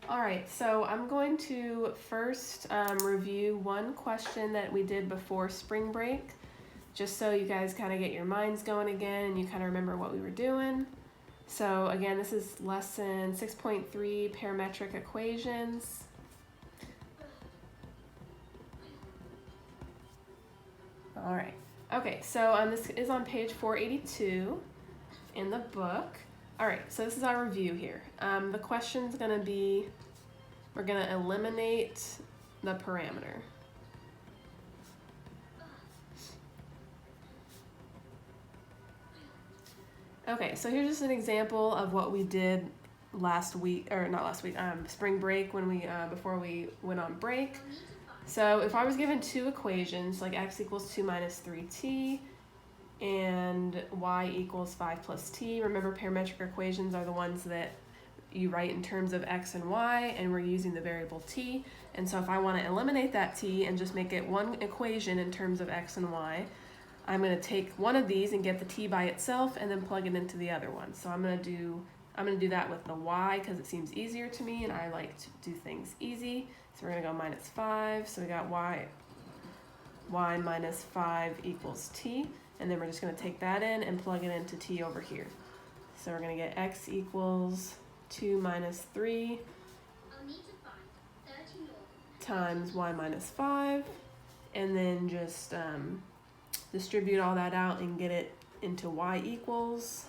All right, so I'm going to first review one question that we did before spring break, just so you guys kind of get your minds going again and you kind of remember what we were doing. So again, this is lesson 6.3, parametric equations. All right, okay, so this is on page 482 in the book. All right, so this is our review here. The question's gonna be, we're gonna eliminate the parameter. Okay, so here's just an example of what we did last week, or not last week, spring break when we, before we went on break. So if I was given two equations, like x equals 2 minus 3t, and y equals 5 plus t. Remember, parametric equations are the ones that you write in terms of x and y, and we're using the variable t. And so if I want to eliminate that t and just make it one equation in terms of x and y, I'm going to take one of these and get the t by itself and then plug it into the other one. So I'm going to do that with the y because it seems easier to me and I like to do things easy. So we're going to go minus 5. So we got y minus 5 equals t. And then we're just going to take that in and plug it into t over here. So we're going to get x equals 2 minus 3 times y minus 5. And then just distribute all that out and get it into y equals.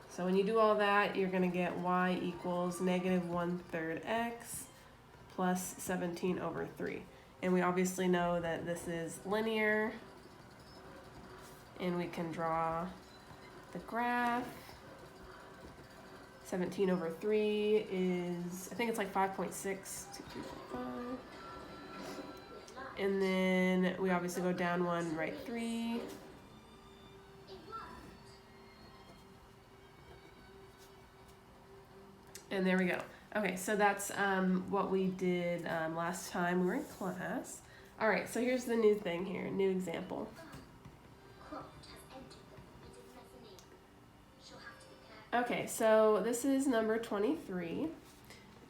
So when you do all that, you're going to get y equals negative 1/3 x plus 17 over 3. And we obviously know that this is linear. And we can draw the graph. 17 over 3 is, I think it's like 5.6. 2, 3, 4, 5. And then we obviously go down one, write 3. And there we go. Okay, so that's what we did last time we were in class. All right, so here's the new thing here, new example. Okay, so this is number 23,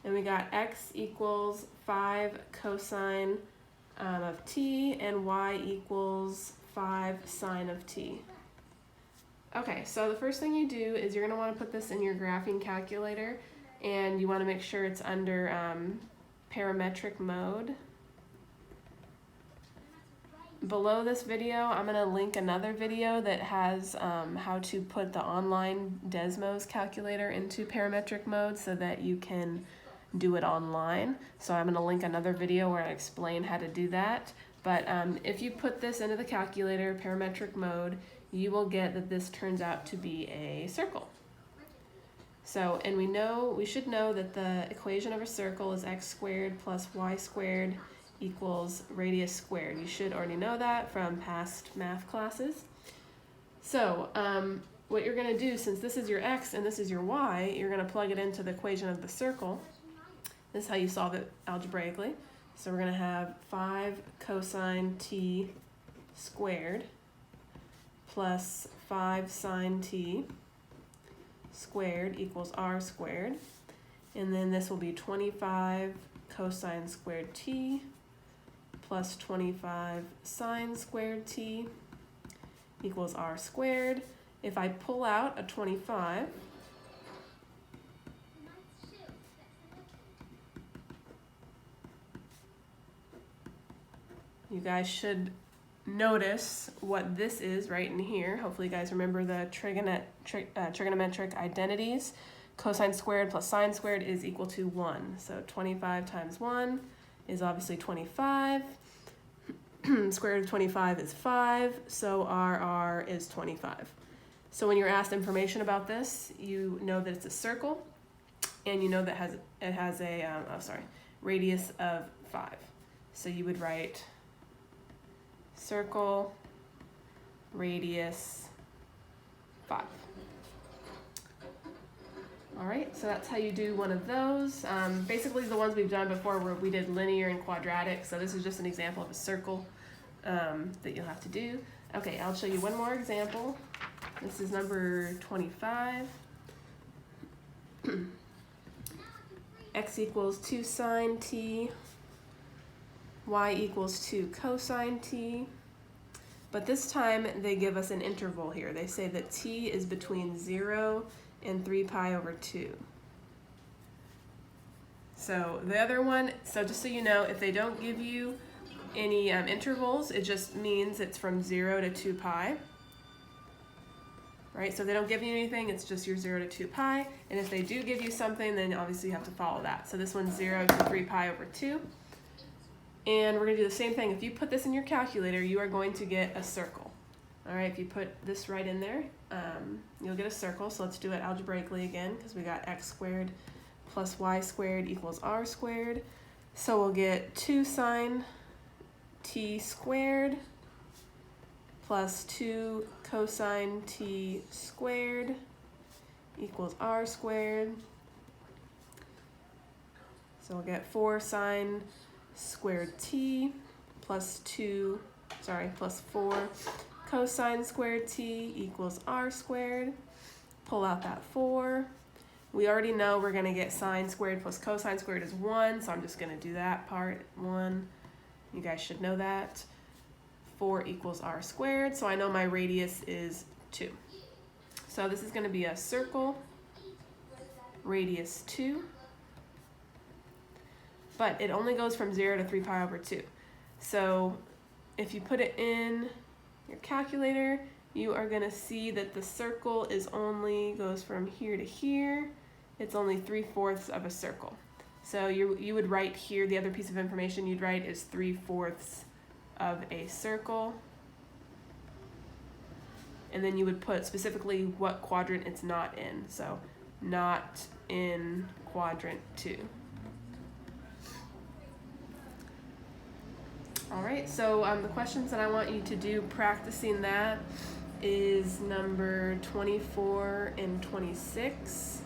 and we got x equals 5 cosine of t and y equals 5 sine of t. Okay, so the first thing you do is you're going to want to put this in your graphing calculator, and you want to make sure it's under parametric mode. Below this video, I'm going to link another video that has how to put the online Desmos calculator into parametric mode so that you can do it online. So I'm going to link another video where I explain how to do that. But if you put this into the calculator, parametric mode, you will get that this turns out to be a circle. So, and we should know that the equation of a circle is x squared plus y squared equals radius squared. You should already know that from past math classes. So what you're going to do, since this is your x and this is your y, you're going to plug it into the equation of the circle. This is how you solve it algebraically. So we're going to have 5 cosine t squared plus 5 sine t squared equals r squared. And then this will be 25 cosine squared t plus 25 sine squared t equals r squared. If I pull out a 25, you guys should notice what this is right in here. Hopefully you guys remember the trigonometric identities. Cosine squared plus sine squared is equal to 1. So 25 times 1 is obviously 25. Square root of 25 is 5, so r is 25. So when you're asked information about this, you know that it's a circle, and you know that it has a radius of 5. So you would write circle, radius 5. All right, so that's how you do one of those. Basically the ones we've done before where we did linear and quadratic, so this is just an example of a circle. that you'll have to do. Okay, I'll show you one more example. This is number 25. X equals 2 sine t, y equals 2 cosine t. But this time they give us an interval here. They say that t is between 0 and 3 pi over 2. So the other one, so just so you know, if they don't give you any intervals, it just means it's from 0 to 2 pi. Right, so if they don't give you anything, it's just your 0 to 2 pi. And if they do give you something, then obviously you have to follow that. So this one's 0 to 3 pi over 2. And we're going to do the same thing. If you put this in your calculator, you are going to get a circle. All right, if you put this right in there, you'll get a circle. So let's do it algebraically again, because we got x squared plus y squared equals r squared. So we'll get 2 sine t squared plus 2 cosine t squared equals r squared. So we'll get 4 sine squared t plus 4 cosine squared t equals r squared. Pull out that 4. We already know we're going to get sine squared plus cosine squared is 1, so I'm just going to do that part, 1. You guys should know that. 4 equals r squared, so I know my radius is 2. So this is going to be a circle, radius 2, but it only goes from 0 to 3 pi over 2. So if you put it in your calculator, you are going to see that the circle goes from here to here. It's only 3/4 of a circle. So you would write here, the other piece of information you'd write is 3/4 of a circle, and then you would put specifically what quadrant it's not in. So not in quadrant 2. All right, so the questions that I want you to do practicing that is number 24 and 26.